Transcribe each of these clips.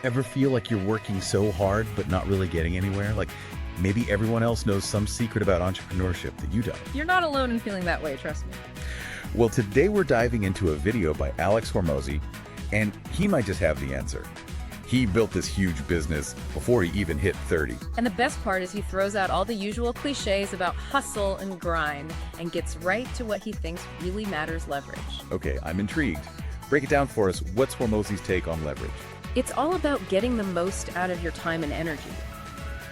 Ever feel like you're working so hard but not really getting anywhere? Like maybe everyone else knows some secret about entrepreneurship that you don't. You're not alone in feeling that way, trust me. Well, today we're diving into a video by Alex Hormozi, and he might just have the answer. He built this huge business before he even hit 30. And the best part is he throws out all the usual cliches about hustle and grind and gets right to what he thinks really matters: leverage. Okay, I'm intrigued. Break it down for us. What's Hormozi's take on leverage? It's all about getting the most out of your time and energy.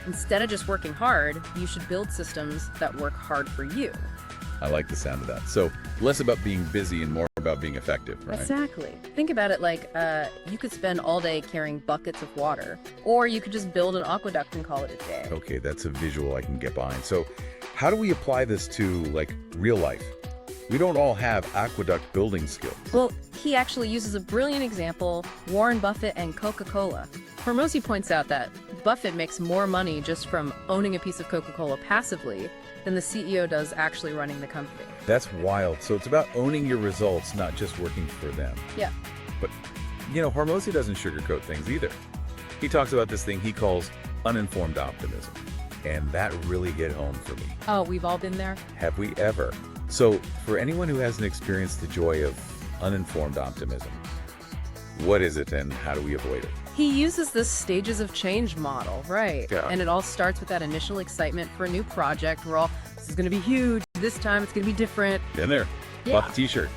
Instead of just working hard, you should build systems that work hard for you. I like the sound of that. So less about being busy and more about being effective, right? Exactly. Think about it like you could spend all day carrying buckets of water, or you could just build an aqueduct and call it a day. Okay, that's a visual I can get behind. So how do we apply this to like real life? We don't all have aqueduct building skills. Well, he actually uses a brilliant example: Warren Buffett and Coca-Cola. Hormozi points out that Buffett makes more money just from owning a piece of Coca-Cola passively than the CEO does actually running the company. That's wild. So it's about owning your results, not just working for them. Yeah. But, Hormozi doesn't sugarcoat things either. He talks about this thing he calls uninformed optimism. And that really hit home for me. Oh, we've all been there. Have we ever? So for anyone who hasn't experienced the joy of uninformed optimism, what is it and how do we avoid it? He uses this stages of change model, right? Yeah. And it all starts with that initial excitement for a new project. This is going to be huge. This time it's going to be different. Been there. Yeah. Bought the t-shirt.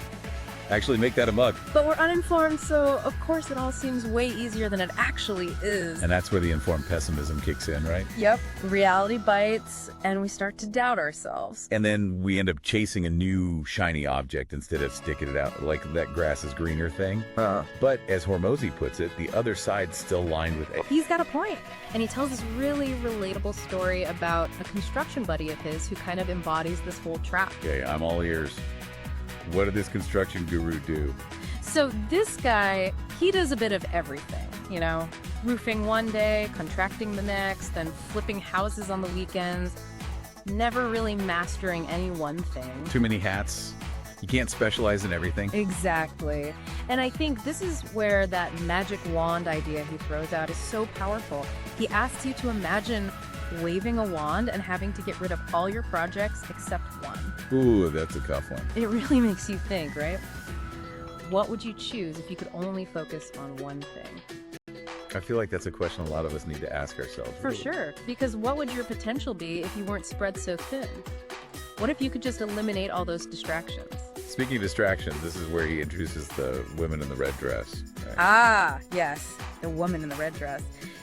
Actually make that a mug. But we're uninformed, so of course it all seems way easier than it actually is. And that's where the informed pessimism kicks in, right? Yep. Reality bites, and we start to doubt ourselves. And then we end up chasing a new shiny object instead of sticking it out, like that grass is greener thing. But as Hormozi puts it, the other side's still lined with He's got a point. And he tells this really relatable story about a construction buddy of his who kind of embodies this whole trap. Okay, I'm all ears. What did this construction guru do? So this guy, he does a bit of everything, roofing one day, contracting the next, then flipping houses on the weekends, never really mastering any one thing. Too many hats. You can't specialize in everything. Exactly. And I think this is where that magic wand idea he throws out is so powerful. He asks you to imagine waving a wand and having to get rid of all your projects except one. Ooh, that's a tough one. It really makes you think, right? What would you choose if you could only focus on one thing? I feel like that's a question a lot of us need to ask ourselves. For sure, because what would your potential be if you weren't spread so thin? What if you could just eliminate all those distractions? Speaking of distractions, this is where he introduces the women in the red dress. Right? Ah, yes, the woman in the red dress.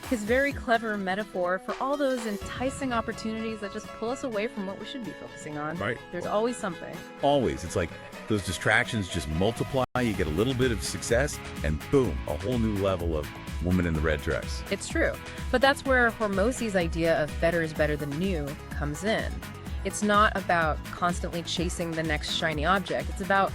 His very clever metaphor for all those enticing opportunities that just pull us away from what we should be focusing on. Right. There's always something. Always. It's like those distractions just multiply. You get a little bit of success, and boom, a whole new level of woman in the red dress. It's true. But that's where Hormozi's idea of better is better than new comes in. It's not about constantly chasing the next shiny object. It's about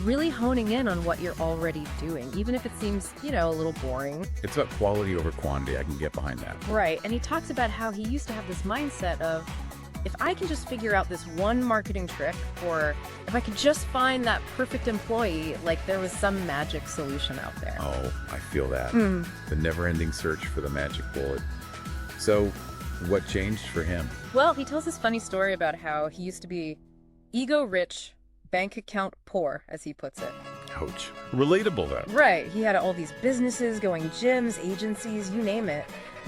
really honing in on what you're already doing, even if it seems, a little boring. It's about quality over quantity. I can get behind that. Right. And he talks about how he used to have this mindset of, if I can just figure out this one marketing trick, or if I could just find that perfect employee, like there was some magic solution out there. Oh, I feel that. The never-ending search for the magic bullet. So, what changed for him? Well, he tells this funny story about how he used to be ego rich, bank account poor, as he puts it. Ouch. Relatable, then. Right. He had all these businesses, going gyms, agencies, you name it.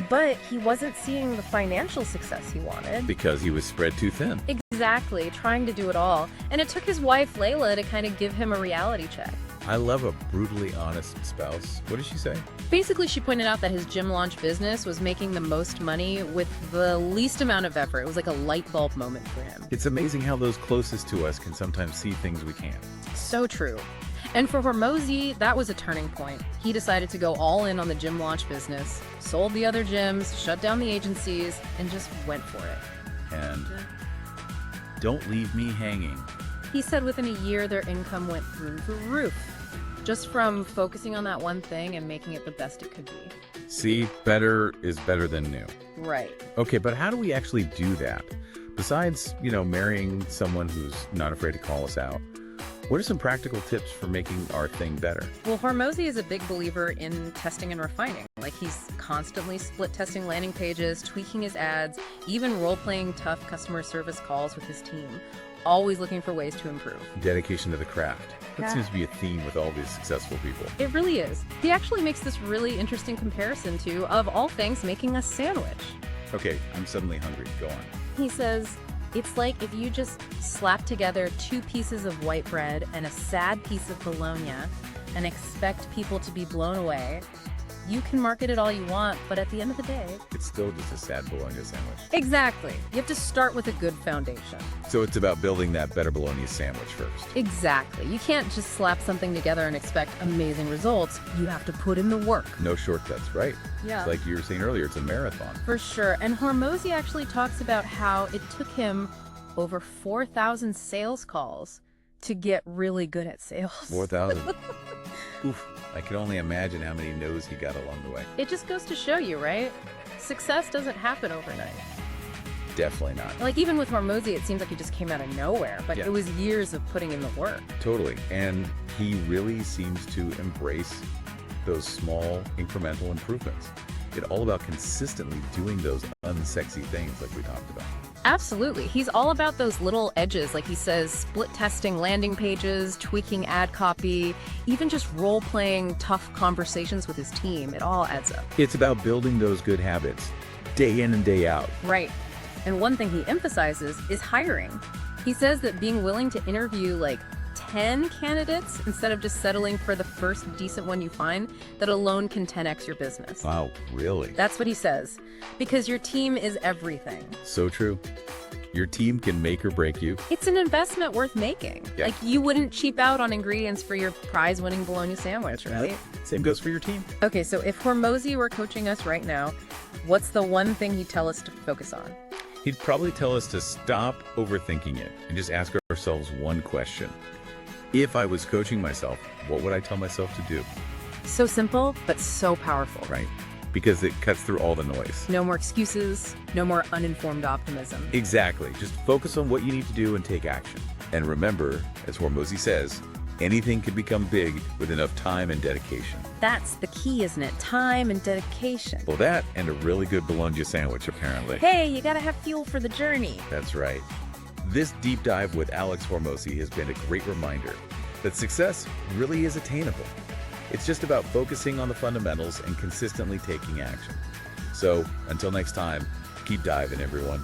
But he wasn't seeing the financial success he wanted. Because he was spread too thin. Exactly. Trying to do it all. And it took his wife, Layla, to kind of give him a reality check. I love a brutally honest spouse. What did she say? Basically, she pointed out that his gym launch business was making the most money with the least amount of effort. It was like a light bulb moment for him. It's amazing how those closest to us can sometimes see things we can't. So true. And for Hormozi, that was a turning point. He decided to go all in on the gym launch business, sold the other gyms, shut down the agencies, and just went for it. And don't leave me hanging. He said within a year, their income went through the roof, just from focusing on that one thing and making it the best it could be. See, better is better than new. Right. Okay, but how do we actually do that? Besides, marrying someone who's not afraid to call us out, what are some practical tips for making our thing better? Well, Hormozi is a big believer in testing and refining. Like, he's constantly split testing landing pages, tweaking his ads, even role-playing tough customer service calls with his team, always looking for ways to improve. Dedication to the craft. That Yeah. seems to be a theme with all these successful people. It really is. He actually makes this really interesting comparison to, of all things, making a sandwich. Okay, I'm suddenly hungry. Go on. He says, it's like if you just slap together 2 pieces of white bread and a sad piece of bologna and expect people to be blown away. You can market it all you want, but at the end of the day... It's still just a sad bologna sandwich. Exactly. You have to start with a good foundation. So it's about building that better bologna sandwich first. Exactly. You can't just slap something together and expect amazing results. You have to put in the work. No shortcuts, right? Yeah. It's like you were saying earlier, it's a marathon. For sure. And Hormozi actually talks about how it took him over 4,000 sales calls to get really good at sales. 4,000. Oof. I can only imagine how many no's he got along the way. It just goes to show you, right? Success doesn't happen overnight. Definitely not. Like, even with Hormozi, it seems like he just came out of nowhere, but Yeah. it was years of putting in the work. Totally. And he really seems to embrace those small incremental improvements. It's all about consistently doing those unsexy things like we talked about. Absolutely. He's all about those little edges, like he says, split testing landing pages, tweaking ad copy, even just role-playing tough conversations with his team. It all adds up. It's about building those good habits day in and day out. Right. And one thing he emphasizes is hiring. He says that being willing to interview like 10 candidates instead of just settling for the first decent one you find, that alone can 10x your business. Wow, really? That's what he says. Because your team is everything. So true. Your team can make or break you. It's an investment worth making. Yeah. Like, you wouldn't cheap out on ingredients for your prize-winning bologna sandwich, right? Same goes for your team. Okay, so if Hormozi were coaching us right now, what's the one thing he'd tell us to focus on? He'd probably tell us to stop overthinking it and just ask ourselves one question. If I was coaching myself, what would I tell myself to do? So simple, but so powerful. Right? Because it cuts through all the noise. No more excuses, no more uninformed optimism. Exactly. Just focus on what you need to do and take action. And remember, as Hormozi says, anything can become big with enough time and dedication. That's the key, isn't it? Time and dedication. Well, that and a really good bologna sandwich, apparently. Hey, you gotta have fuel for the journey. That's right. This deep dive with Alex Hormozi has been a great reminder that success really is attainable. It's just about focusing on the fundamentals and consistently taking action. So, until next time, keep diving, everyone.